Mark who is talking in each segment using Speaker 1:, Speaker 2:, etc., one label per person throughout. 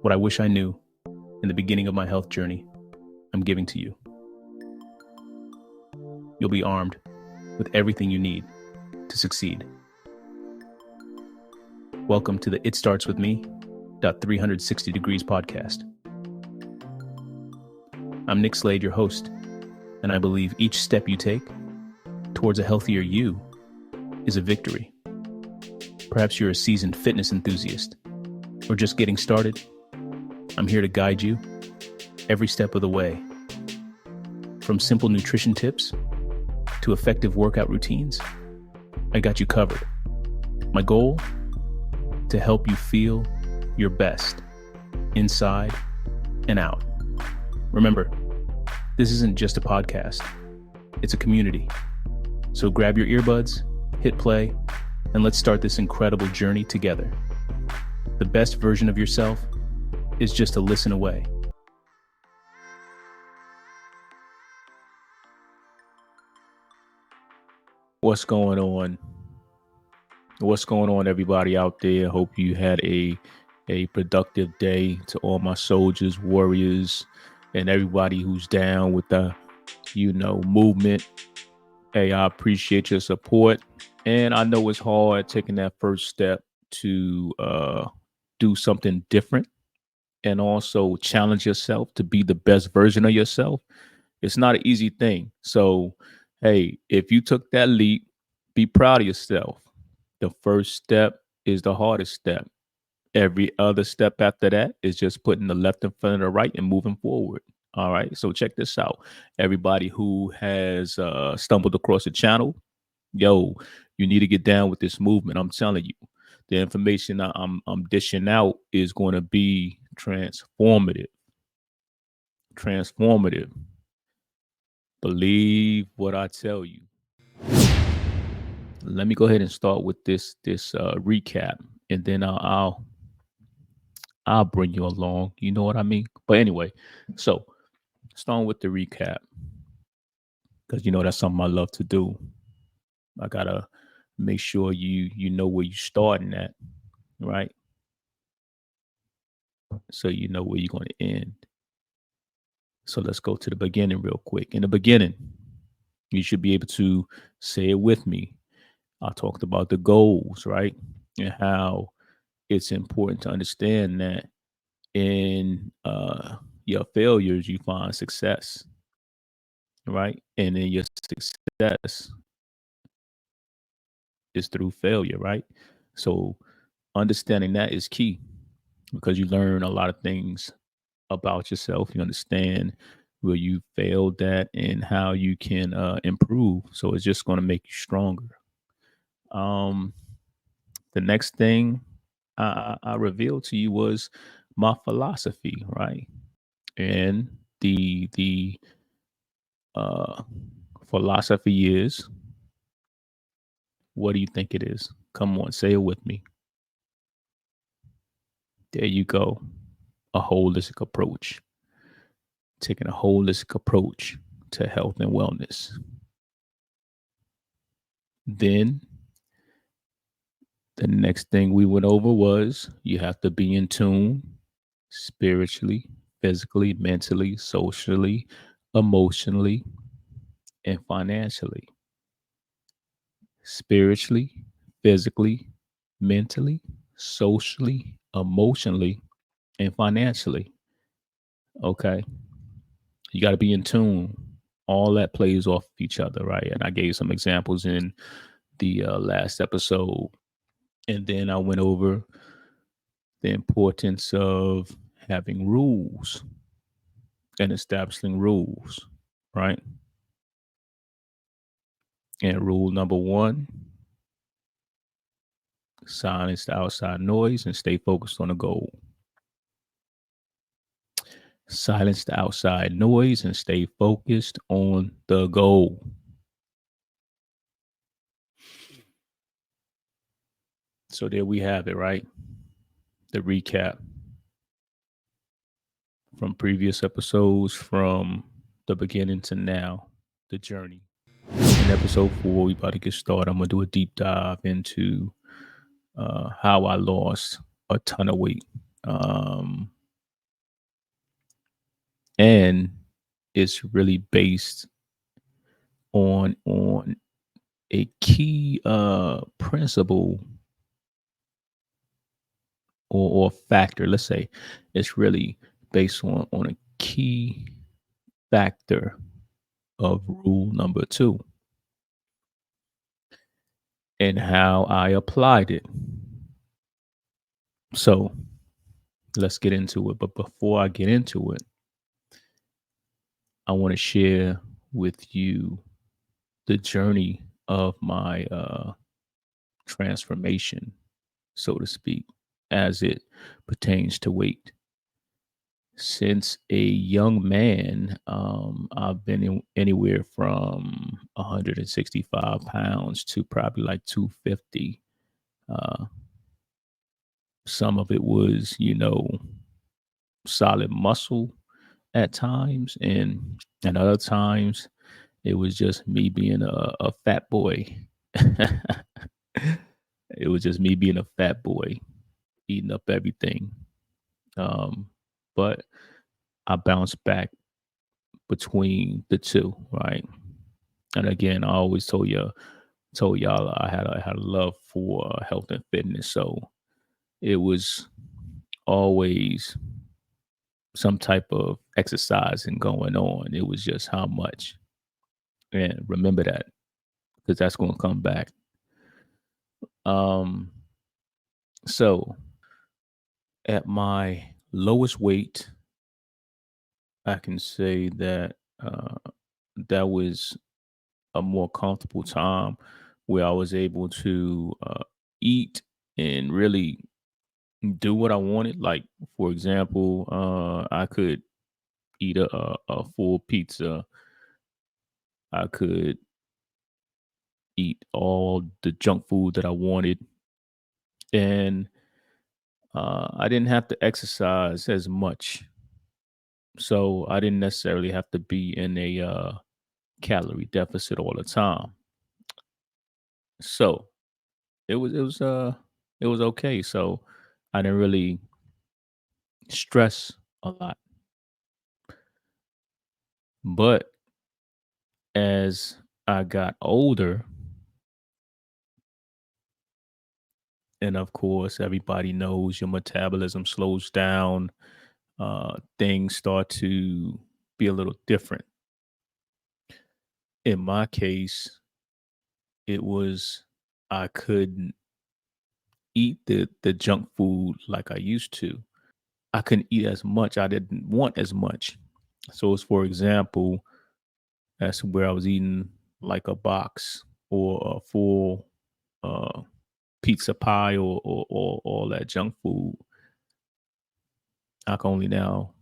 Speaker 1: What I wish I knew in the beginning of my health journey, I'm giving to you. You'll be armed with everything you need to succeed. Welcome to the It Starts With Me 360 Degrees podcast. I'm Nick Slade, your host, and I believe each step you take towards a healthier you is a victory. Perhaps you're a seasoned fitness enthusiast or just getting started. I'm here to guide you every step of the way. From simple nutrition tips to effective workout routines, I got you covered. My goal? To help you feel your best inside and out. Remember, this isn't just a podcast. It's a community. So grab your earbuds, hit play, and let's start this incredible journey together. The best version of yourself is just a listen away. What's going on? What's going on, everybody out there? Hope you had a productive day. To all my soldiers, warriors, and everybody who's down with the, movement. Hey, I appreciate your support. And I know it's hard taking that first step to do something different and also challenge yourself to be the best version of yourself. It's not an easy thing. So, hey, if you took that leap, be proud of yourself. The first step is the hardest step. Every other step after that is just putting the left in front of the right and moving forward. All right. So check this out. Everybody who has stumbled across the channel, yo, you need to get down with this movement. I'm telling you, the information I'm dishing out is going to be transformative. Transformative. Believe what I tell you. Let me go ahead and start with this recap, and then I'll bring you along. You know what I mean? But anyway, so starting with the recap, because that's something I love to do. I gotta make sure you know where you're starting at, right? So you know where you're going to end. So let's go to the beginning real quick. In the beginning, you should be able to say it with me. I talked about the goals, right? And how it's important to understand that in your failures, you find success, right? And in your success is through failure, right? So understanding that is key because you learn a lot of things about yourself. You understand where you failed at and how you can improve. So it's just going to make you stronger. The next thing I revealed to you was my philosophy, right? And the philosophy is, what do you think it is? Come on, say it with me. There you go. A holistic approach. Taking a holistic approach to health and wellness. Then the next thing we went over was you have to be in tune spiritually, physically, mentally, socially, emotionally, and financially. Spiritually, physically, mentally, socially, emotionally, and financially. Okay. You got to be in tune. All that plays off each other, right? And I gave some examples in the last episode. And then I went over the importance of having rules and establishing rules, right? And rule number one, silence the outside noise and stay focused on the goal. Silence the outside noise and stay focused on the goal. So there we have it, right? The recap from previous episodes, from the beginning to now, the journey. In episode 4, we about to get started. I'm going to do a deep dive into how I lost a ton of weight. and it's really based on a key principle or factor. Let's say it's really based on a key factor of rule number two and how I applied it. So let's get into it. But before I get into it, I want to share with you the journey of my transformation, so to speak, as it pertains to weight. Since a young man, I've been anywhere from 165 pounds to probably like 250. Uh, some of it was, solid muscle at times, and at other times, it was just me being a fat boy. It was just me being a fat boy, eating up everything. Um, but I bounced back between the two, right? And again, I always told y'all I had a love for health and fitness, so it was always some type of exercising going on. It was just how much, and remember that because that's going to come back. Um, so at my lowest weight, I can say that that was a more comfortable time where I was able to eat and really do what I wanted. Like, for example, I could eat a full pizza. I could eat all the junk food that I wanted, and I didn't have to exercise as much. So I didn't necessarily have to be in a calorie deficit all the time. So it was okay. So I didn't really stress a lot. But as I got older, and of course, everybody knows your metabolism slows down, things start to be a little different. In my case, it was I couldn't eat the junk food like I used to. I couldn't eat as much. I didn't want as much. So, as for example, that's where I was eating like a box or a full uh, pizza pie or all that junk food. I can only now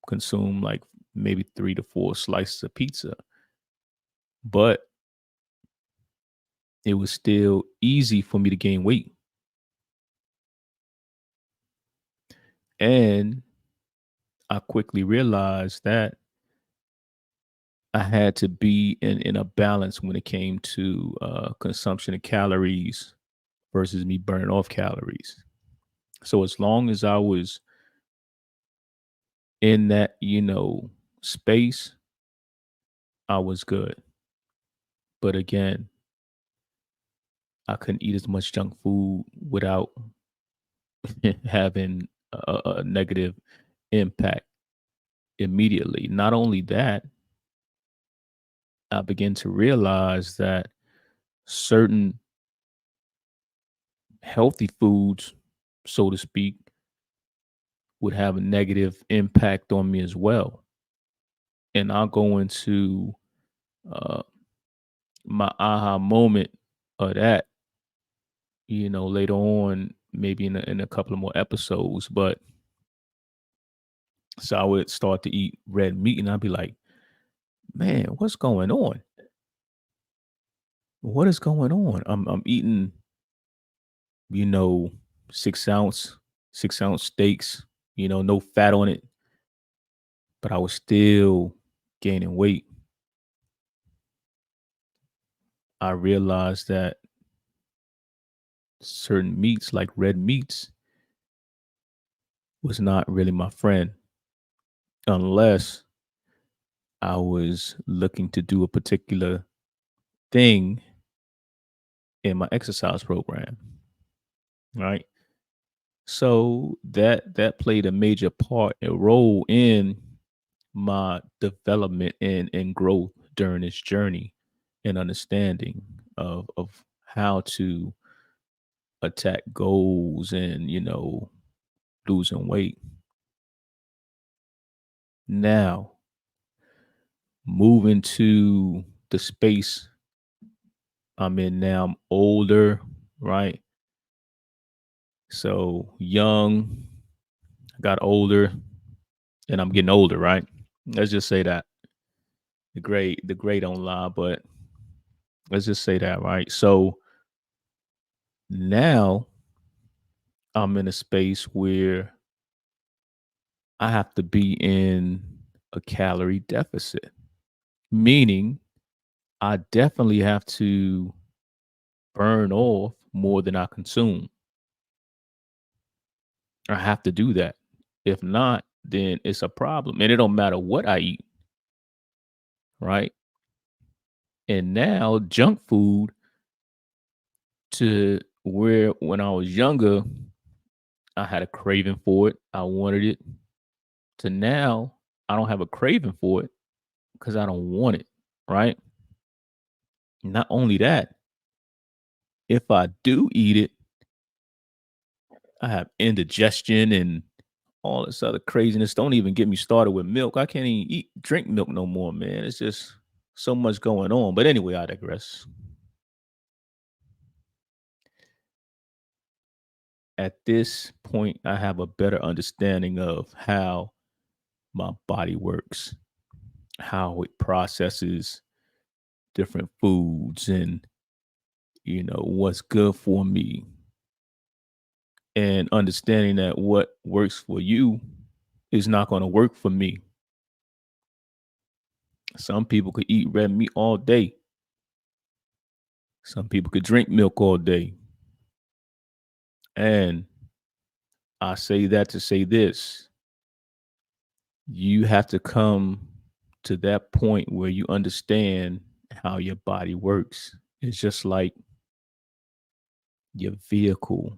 Speaker 1: consume like maybe 3 to 4 slices of pizza, but it was still easy for me to gain weight. And I quickly realized that I had to be in a balance when it came to consumption of calories versus me burning off calories. So as long as I was in that, space, I was good. But again, I couldn't eat as much junk food without having a negative impact immediately. Not only that, I began to realize that certain healthy foods, so to speak, would have a negative impact on me as well. And I'll go into uh, my aha moment of that, later on, maybe in a couple of more episodes. But so I would start to eat red meat, and I'd be like, "Man, what's going on? What is going on? I'm eating, you know, 6 ounce 6 ounce steaks, no fat on it, but I was still gaining weight." I realized that certain meats, like red meats, was not really my friend unless I was looking to do a particular thing in my exercise program, right? So that played a major part, a role in my development and growth during this journey and understanding of how to attack goals and losing weight. Now, moving to the space I'm in now, I'm older, right? So young, I got older, and I'm getting older, right? Let's just say that the great don't lie, but let's just say that, right? So now I'm in a space where I have to be in a calorie deficit, meaning I definitely have to burn off more than I consume. I have to do that. If not, then it's a problem. And it don't matter what I eat, right? And now junk food, to where when I was younger, I had a craving for it. I wanted it, to now I don't have a craving for it because I don't want it, right? Not only that, if I do eat it, I have indigestion and all this other craziness. Don't even get me started with milk. I can't even drink milk no more, man. It's just so much going on. But anyway, I digress. At this point, I have a better understanding of how my body works, how it processes different foods, and what's good for me, and understanding that what works for you is not going to work for me. Some people could eat red meat all day. Some people could drink milk all day. And I say that to say this: you have to come to that point where you understand how your body works. It's just like your vehicle.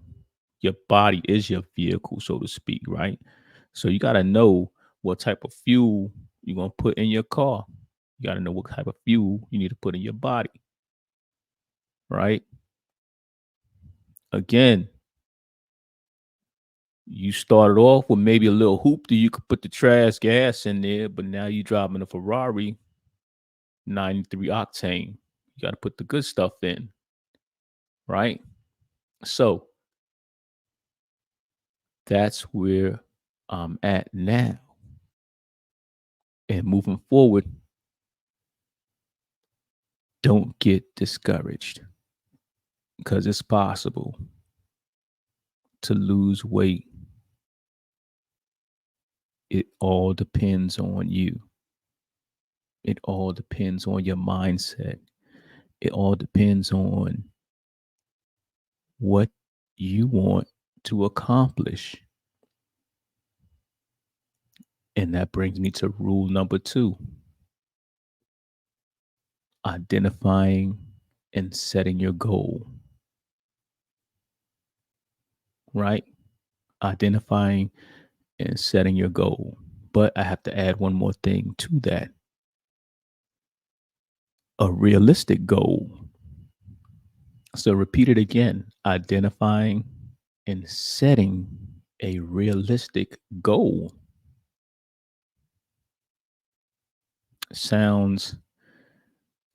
Speaker 1: Your body is your vehicle, so to speak, right? So you got to know what type of fuel you're going to put in your car. You got to know what type of fuel you need to put in your body, right? Again, you started off with maybe a little hoop that you could put the trash gas in there, but now you driving a Ferrari 93 octane. You got to put the good stuff in, right? So that's where I'm at now. And moving forward, don't get discouraged because it's possible to lose weight. It all depends on you. It all depends on your mindset. It all depends on what you want to accomplish. And that brings me to rule number two: identifying and setting your goal, right? Identifying and setting your goal. But I have to add one more thing to that: a realistic goal. So repeat it again: identifying and setting a realistic goal. Sounds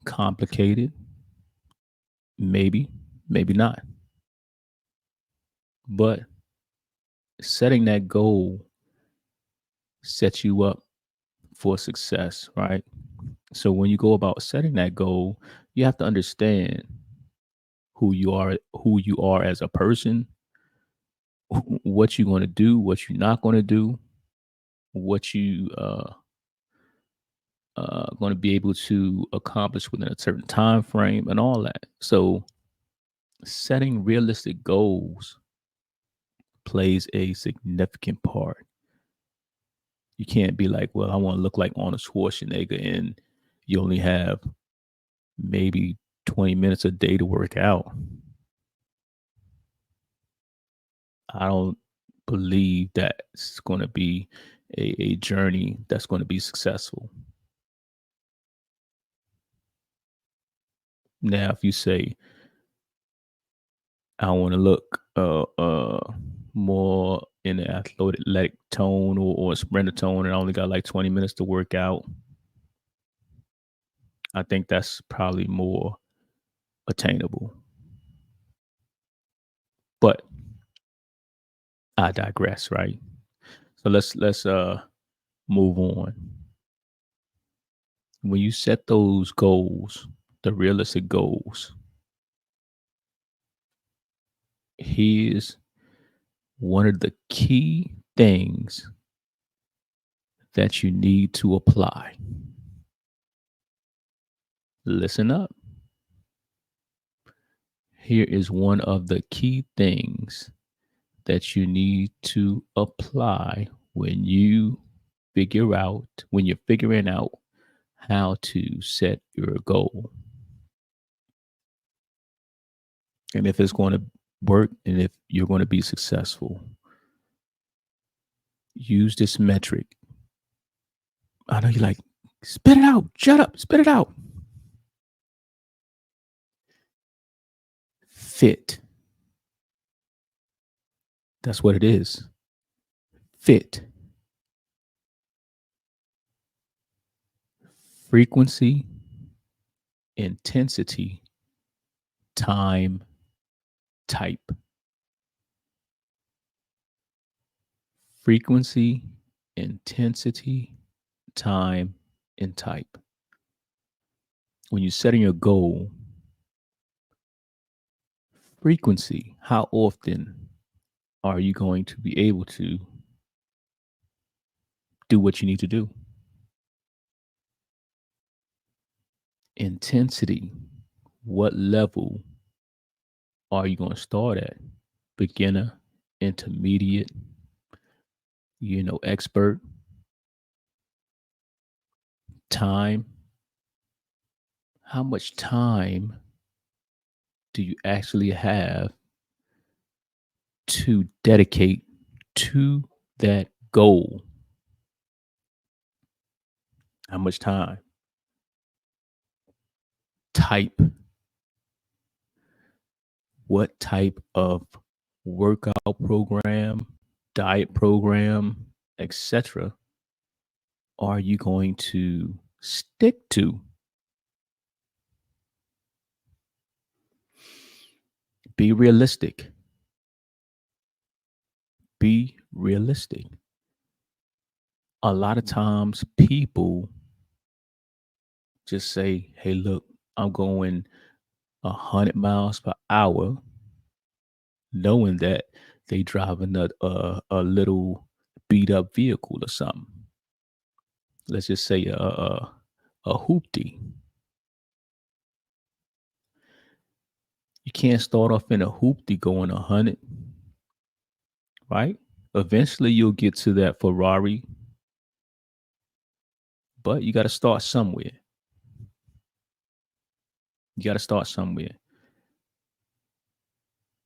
Speaker 1: complicated, maybe, maybe not. But setting that goal sets you up for success, right? So when you go about setting that goal, you have to understand who you are as a person, what you're going to do, what you're not going to do, what you going to be able to accomplish within a certain time frame and all that. So setting realistic goals plays a significant part. You can't be like, well, I want to look like Arnold Schwarzenegger, and you only have maybe 20 minutes a day to work out. I don't believe that's going to be a journey that's going to be successful. Now, if you say, I want to look more in the athletic tone or a sprinter tone, and I only got like 20 minutes to work out, I think that's probably more attainable. But I digress, right? So let's move on. When you set those goals, the realistic goals, here's one of the key things that you need to apply. Listen up. Here is one of the key things that you need to apply when you're figuring out how to set your goal and if it's going to work and if you're going to be successful. Use this metric. I know you're like, spit it out, shut up, spit it out. Fit. That's what it is. Fit. Frequency, intensity, time, type. Frequency, intensity, time, and type. When you're setting your goal, frequency, how often are you going to be able to do what you need to do? Intensity, what level are you going to start at? Beginner, intermediate, expert. Time, how much time do you actually have to dedicate to that goal? How much time? Type, what type of workout program, diet program, etc. are you going to stick to? Be realistic. Be realistic. A lot of times people just say, hey, look, I'm going 100 miles per hour, knowing that they driving a little beat up vehicle or something. Let's just say a hoopty. You can't start off in a hoopty going 100, right? Eventually you'll get to that Ferrari, but you got to start somewhere. You got to start somewhere.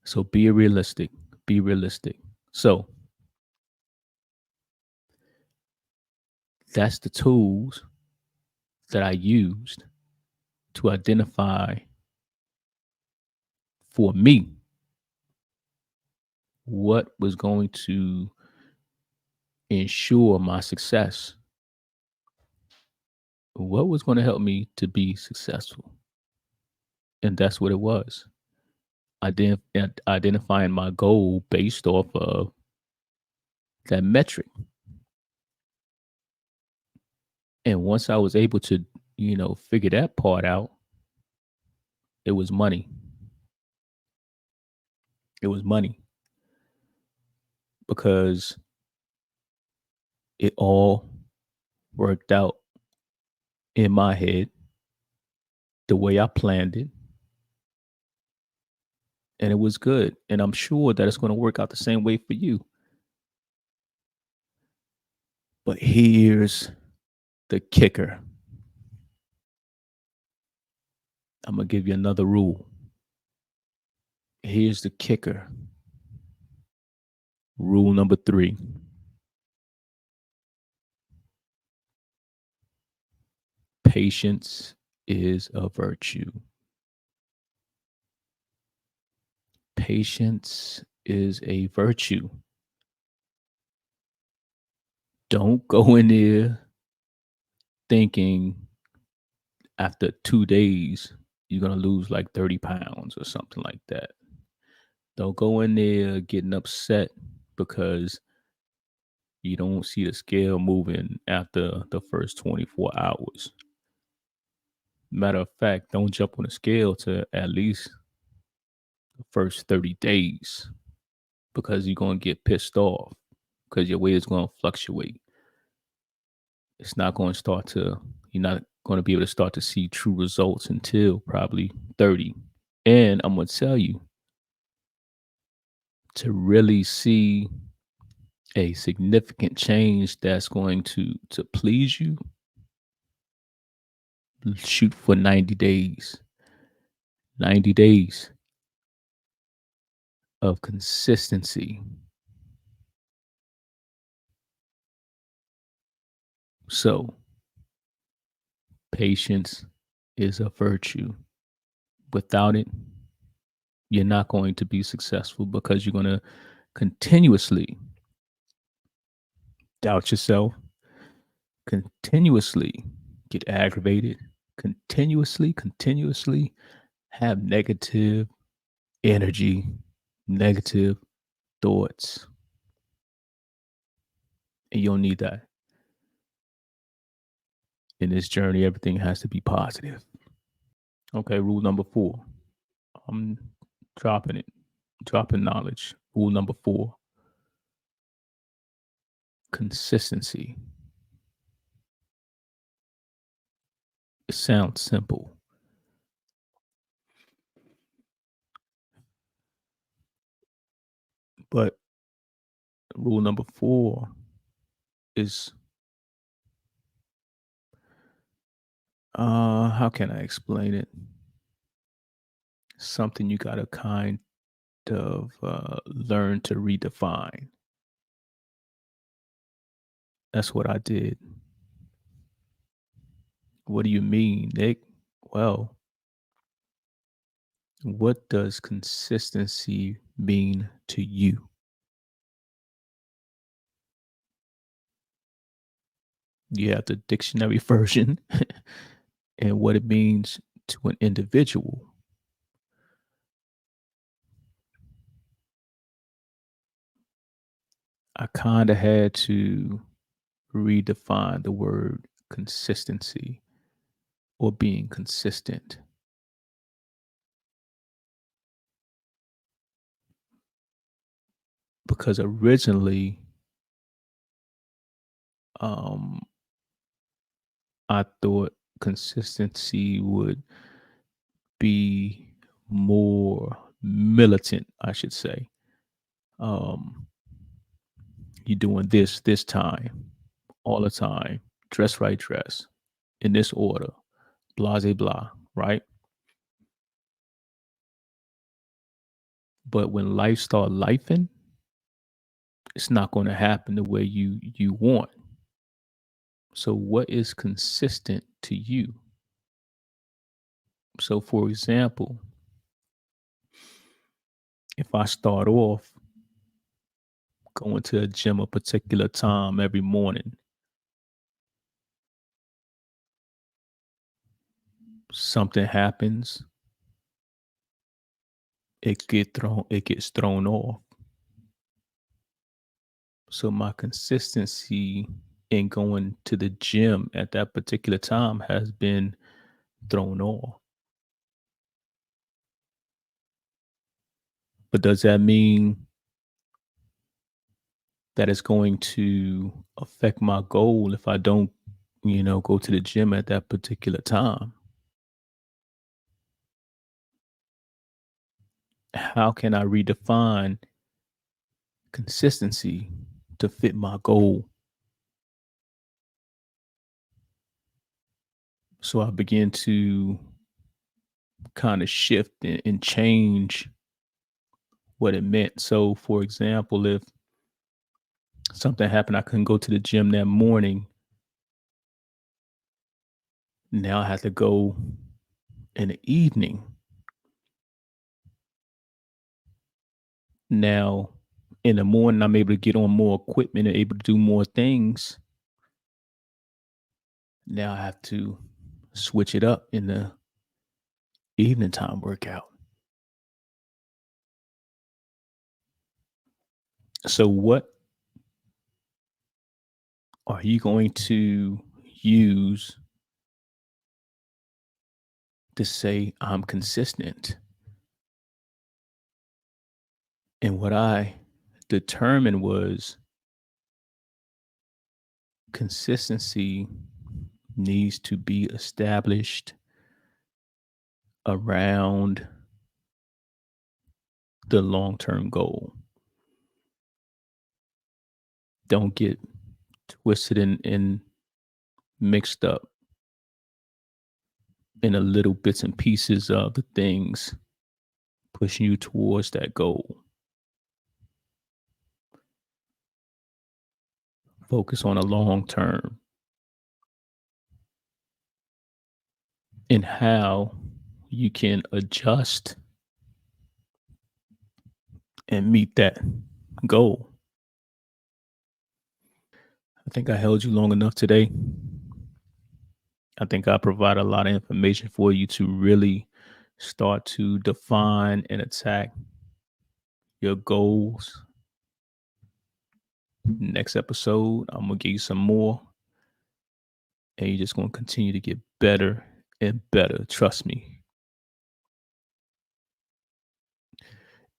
Speaker 1: So be realistic. Be realistic. So that's the tools that I used to identify for me what was going to ensure my success, what was going to help me to be successful. And that's what it was. Identifying my goal based off of that metric. And once I was able to, figure that part out, it was money. It was money because it all worked out in my head the way I planned it. And it was good. And I'm sure that it's going to work out the same way for you. But here's the kicker. I'm going to give you another rule. Here's the kicker. Rule number 3. Patience is a virtue. Patience is a virtue. Don't go in there thinking after 2 days you're going to lose like 30 pounds or something like that. Don't go in there getting upset because you don't see the scale moving after the first 24 hours. Matter of fact, don't jump on the scale to at least the first 30 days because you're going to get pissed off because your weight is going to fluctuate. It's not going to start to, you're not going to be able to start to see true results until probably 30. And I'm going to tell you, to really see a significant change that's going to please you, shoot for 90 days. 90 days of consistency. So, patience is a virtue. Without it, you're not going to be successful because you're going to continuously doubt yourself, continuously get aggravated, continuously have negative energy, negative thoughts. And you don't need that. In this journey, everything has to be positive. Okay, rule number 4. I'm dropping it, dropping knowledge. Rule number 4, consistency. It sounds simple, but rule number 4 is how can I explain it? Something you gotta kind of learn to redefine. That's what I did. What do you mean, Nick? Well, what does consistency mean to you? You have the dictionary version and what it means to an individual. I kind of had to redefine the word consistency or being consistent because originally um, I thought consistency would be more militant, I should say. Um, you're doing this time, all the time, dress right, dress in this order, blah, blah, blah, right? But when life start lifing, it's not going to happen the way you want. So what is consistent to you? So for example, if I start off going to a gym a particular time every morning, something happens, it gets thrown off. So my consistency in going to the gym at that particular time has been thrown off. But does that mean that it's going to affect my goal if I don't, go to the gym at that particular time? How can I redefine consistency to fit my goal? So I began to kind of shift and change what it meant. So, for example, if something happened, I couldn't go to the gym that morning. Now I have to go in the evening. Now, in the morning, I'm able to get on more equipment and able to do more things. Now I have to switch it up in the evening time workout. So, what are you going to use to say I'm consistent? And what I determined was consistency needs to be established around the long term goal. Don't get twisted and mixed up in the little bits and pieces of the things pushing you towards that goal. Focus on a long term and how you can adjust and meet that goal. I think I held you long enough today. I think I provide a lot of information for you to really start to define and attack your goals. Next episode, I'm going to give you some more, and you're just going to continue to get better and better. Trust me.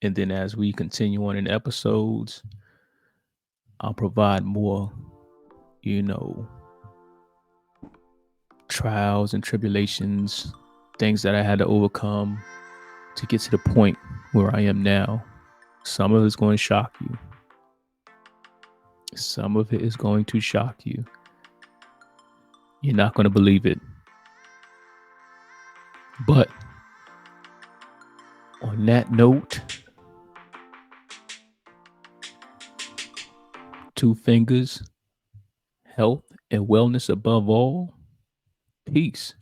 Speaker 1: And then as we continue on in episodes, I'll provide more, you know, trials and tribulations, things that I had to overcome to get to the point where I am now. Some of it's going to shock you. Some of it is going to shock you. You're not going to believe it. But on that note, two fingers, health and wellness above all. Peace.